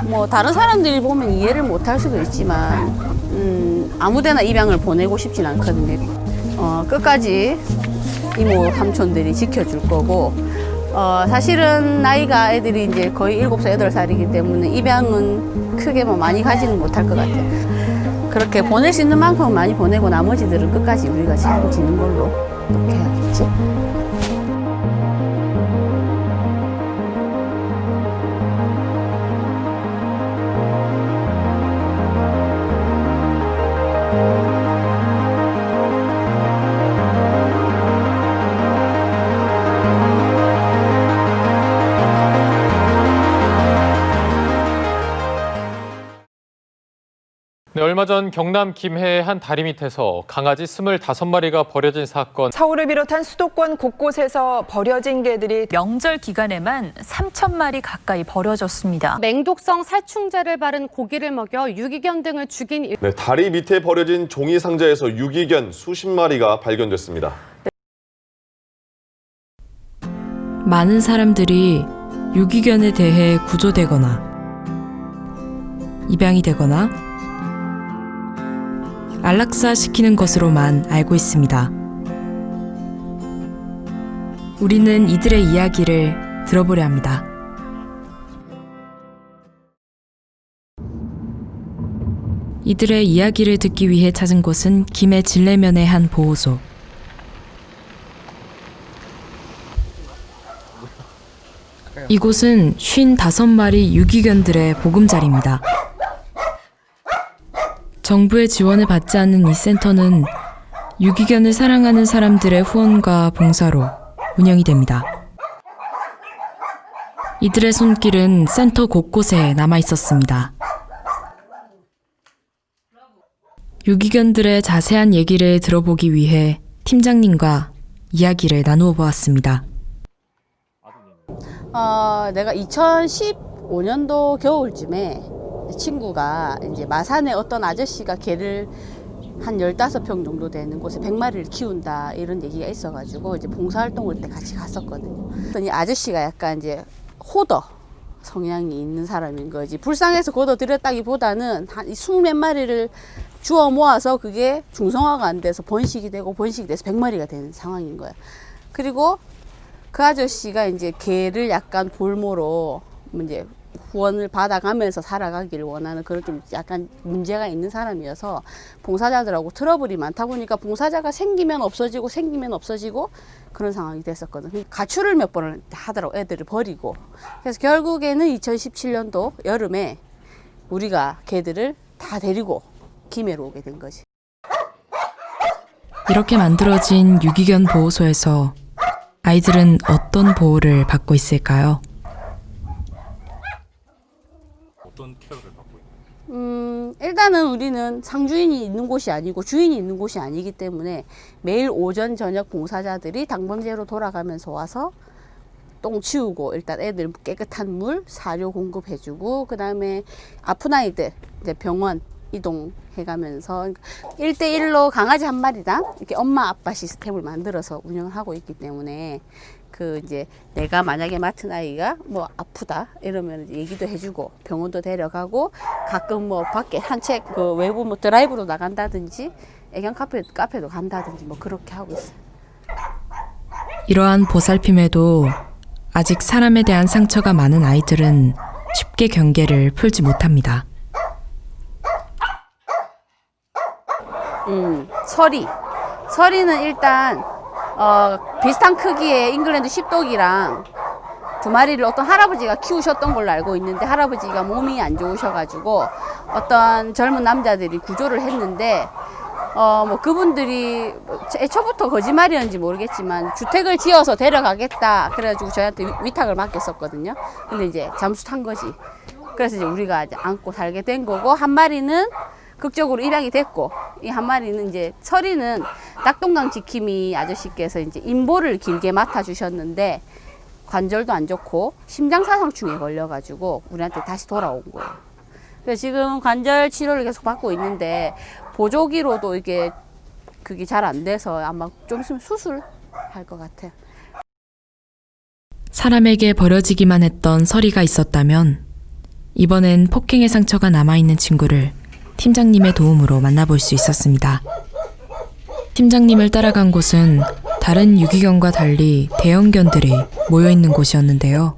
뭐 다른 사람들이 보면 이해를 못할 수도 있지만 아무데나 입양을 보내고 싶진 않거든요. 끝까지 이모 삼촌들이 지켜줄 거고 사실은 나이가 애들이 이제 거의 7살, 8살이기 때문에 입양은 크게 뭐 많이 가지는 못할 것 같아요. 그렇게 보낼 수 있는 만큼 많이 보내고 나머지들은 끝까지 우리가 책임지는 걸로 그렇게 해야겠지. 네, 얼마 전 경남 김해의 한 다리 밑에서 강아지 25마리가 버려진 사건. 서울을 비롯한 수도권 곳곳에서 버려진 개들이 명절 기간에만 3,000마리 가까이 버려졌습니다. 맹독성 살충제를 바른 고기를 먹여 유기견 등을 죽인 네, 다리 밑에 버려진 종이 상자에서 유기견 수십 마리가 발견됐습니다. 많은 사람들이 유기견에 대해 구조되거나 입양이 되거나 안락사시키는 것으로만 알고 있습니다. 우리는 이들의 이야기를 들어보려 합니다. 이들의 이야기를 듣기 위해 찾은 곳은 김해 진례면의 한 보호소. 이곳은 55마리 유기견들의 보금자리입니다. 정부의 지원을 받지 않는 이 센터는 유기견을 사랑하는 사람들의 후원과 봉사로 운영이 됩니다. 이들의 손길은 센터 곳곳에 남아 있었습니다. 유기견들의 자세한 얘기를 들어보기 위해 팀장님과 이야기를 나누어 보았습니다. 내가 2015년도 겨울쯤에 친구가 이제 마산에 어떤 아저씨가 개를 한 15평 정도 되는 곳에 100마리를 키운다 이런 얘기가 있어가지고 이제 봉사활동을 때 같이 갔었거든요. 그랬더니 아저씨가 약간 이제 호더 성향이 있는 사람인 거지. 불쌍해서 걷어들였다기보다는 한 20몇 마리를 주워 모아서 그게 중성화가 안 돼서 번식이 돼서 100마리가 되는 상황인 거야. 그리고 그 아저씨가 이제 개를 약간 볼모로 이제 후원을 받아가면서 살아가기를 원하는 그런 좀 약간 문제가 있는 사람이어서 봉사자들하고 트러블이 많다 보니까 봉사자가 생기면 없어지고 그런 상황이 됐었거든. 가출을 몇 번을 하더라고, 애들을 버리고. 그래서 결국에는 2017년도 여름에 우리가 개들을 다 데리고 김해로 오게 된 거지. 이렇게 만들어진 유기견 보호소에서 아이들은 어떤 보호를 받고 있을까요? 어떤 케어를 받고 있나요? 일단은 우리는 상주인이 있는 곳이 아니고 주인이 있는 곳이 아니기 때문에 매일 오전 저녁 봉사자들이 당번제로 돌아가면서 와서 똥 치우고 일단 애들 깨끗한 물, 사료 공급해주고 그 다음에 아픈 아이들 이제 병원 이동해가면서 1대1로 강아지 한 마리당 이렇게 엄마 아빠 시스템을 만들어서 운영을 하고 있기 때문에 그 이제 내가 만약에 맡은 아이가 뭐 아프다 이러면 얘기도 해주고 병원도 데려가고 가끔 뭐 밖에 산책 그 외부 뭐 드라이브로 나간다든지 애견 카페도 간다든지 뭐 그렇게 하고 있어요. 이러한 보살핌에도 아직 사람에 대한 상처가 많은 아이들은 쉽게 경계를 풀지 못합니다. 서리는 일단 비슷한 크기의 잉글랜드 십독이랑 2마리를 어떤 할아버지가 키우셨던 걸로 알고 있는데 할아버지가 몸이 안 좋으셔가지고 어떤 젊은 남자들이 구조를 했는데 뭐 그분들이 애초부터 거짓말이었는지 모르겠지만 주택을 지어서 데려가겠다 그래가지고 저희한테 위탁을 맡겼었거든요. 근데 이제 잠수 탄 거지. 그래서 이제 우리가 이제 안고 살게 된 거고 한 마리는 극적으로 입양이 됐고 이 한 마리는 이제 서리는 낙동강 지킴이 아저씨께서 이제 임보를 길게 맡아주셨는데 관절도 안 좋고 심장사상충에 걸려가지고 우리한테 다시 돌아온 거예요. 그래서 지금 관절 치료를 계속 받고 있는데 보조기로도 이게 그게 잘 안 돼서 아마 좀 있으면 수술할 것 같아요. 사람에게 버려지기만 했던 서리가 있었다면 이번엔 폭행의 상처가 남아있는 친구를 팀장님의 도움으로 만나볼 수 있었습니다. 팀장님을 따라간 곳은 다른 유기견과 달리 대형견들이 모여있는 곳이었는데요.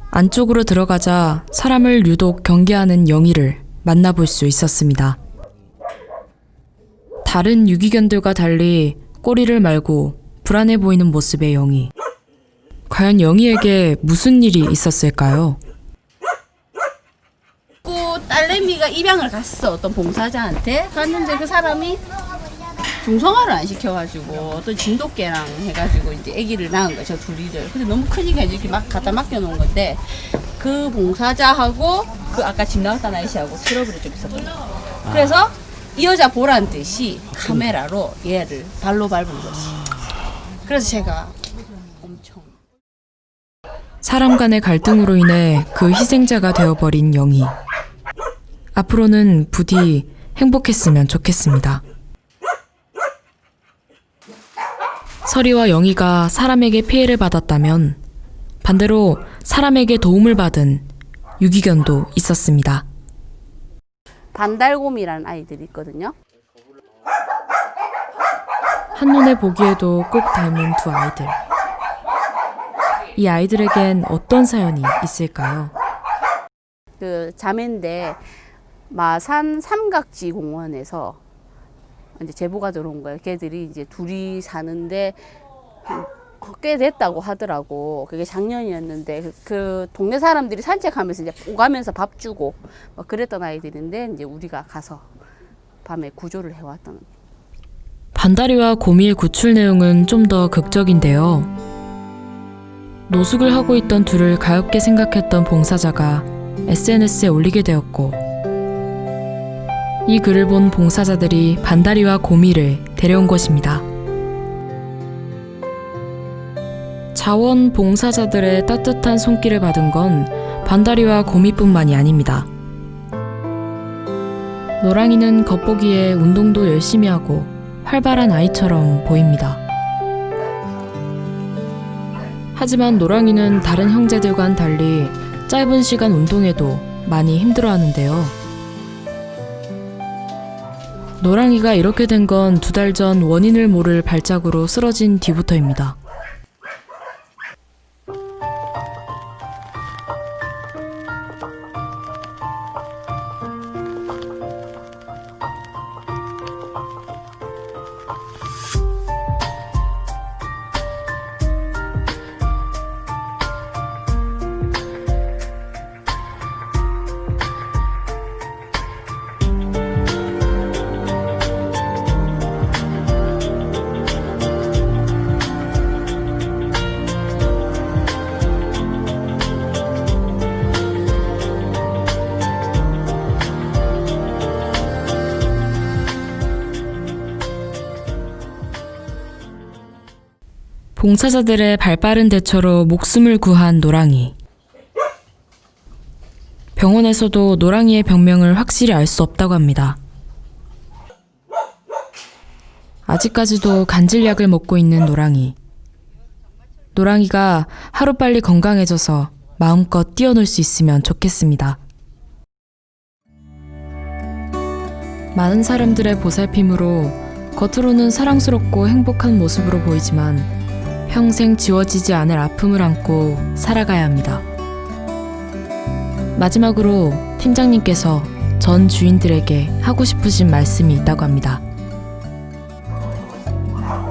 안쪽으로 들어가자 사람을 유독 경계하는 영희를 만나볼 수 있었습니다. 다른 유기견들과 달리 꼬리를 말고 불안해 보이는 모습의 영희. 과연 영희에게 무슨 일이 있었을까요? 딸내미가 입양을 갔어. 어떤 봉사자한테 갔는데 그 사람이 중성화를 안 시켜가지고 어떤 진돗개랑 해가지고 이제 아기를 낳은 거죠, 둘이를. 근데 너무 크니까 이렇게 막 갖다 맡겨놓은 건데 그 봉사자하고 그 아까 집 나왔던 아저씨하고 트러블이 좀 있었던 거예요. 그래서 이 여자 보란 듯이 카메라로 얘를 발로 밟은 거지. 그래서 제가 엄청 사람 간의 갈등으로 인해 그 희생자가 되어버린 영희. 앞으로는 부디 행복했으면 좋겠습니다. 서리와 영희가 사람에게 피해를 받았다면 반대로 사람에게 도움을 받은 유기견도 있었습니다. 반달곰이라는 아이들이 있거든요. 한눈에 보기에도 꼭 닮은 두 아이들. 이 아이들에겐 어떤 사연이 있을까요? 그 자매인데 마산 삼각지 공원에서 이제 제보가 들어온 거예요. 걔들이 이제 둘이 사는데 꽤 됐다고 하더라고. 그게 작년이었는데 그 동네 사람들이 산책하면서 이제 오가면서 밥 주고 뭐 그랬던 아이들인데 이제 우리가 가서 밤에 구조를 해왔던. 반다리와 곰이의 구출 내용은 좀 더 극적인데요. 노숙을 하고 있던 둘을 가엾게 생각했던 봉사자가 SNS에 올리게 되었고 이 글을 본 봉사자들이 반다리와 곰이를 데려온 것입니다. 자원봉사자들의 따뜻한 손길을 받은 건 반다리와 곰이뿐만이 아닙니다. 노랑이는 겉보기에 운동도 열심히 하고 활발한 아이처럼 보입니다. 하지만 노랑이는 다른 형제들과는 달리 짧은 시간 운동에도 많이 힘들어하는데요. 노랑이가 이렇게 된 건 2달 전 원인을 모를 발작으로 쓰러진 뒤부터입니다. 봉사자들의 발빠른 대처로 목숨을 구한 노랑이. 병원에서도 노랑이의 병명을 확실히 알 수 없다고 합니다. 아직까지도 간질약을 먹고 있는 노랑이. 노랑이가 하루빨리 건강해져서 마음껏 뛰어놀 수 있으면 좋겠습니다. 많은 사람들의 보살핌으로 겉으로는 사랑스럽고 행복한 모습으로 보이지만 평생 지워지지 않을 아픔을 안고 살아가야 합니다. 마지막으로 팀장님께서 전 주인들에게 하고 싶으신 말씀이 있다고 합니다.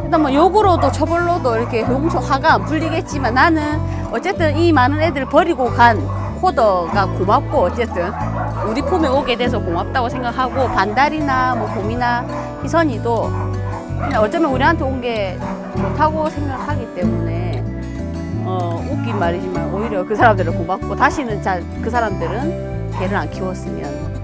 일단 뭐 욕으로도 처벌로도 이렇게 용서 화가 안 풀리겠지만 나는 어쨌든 이 많은 애들 버리고 간 호더가 고맙고 어쨌든 우리 품에 오게 돼서 고맙다고 생각하고 반달이나 뭐 곰이나 희선이도 그냥 어쩌면 우리한테 온 게 좋다고 생각하기 때문에 웃긴 말이지만 오히려 그 사람들은 고맙고 다시는 그 사람들은 개를 안 키웠으면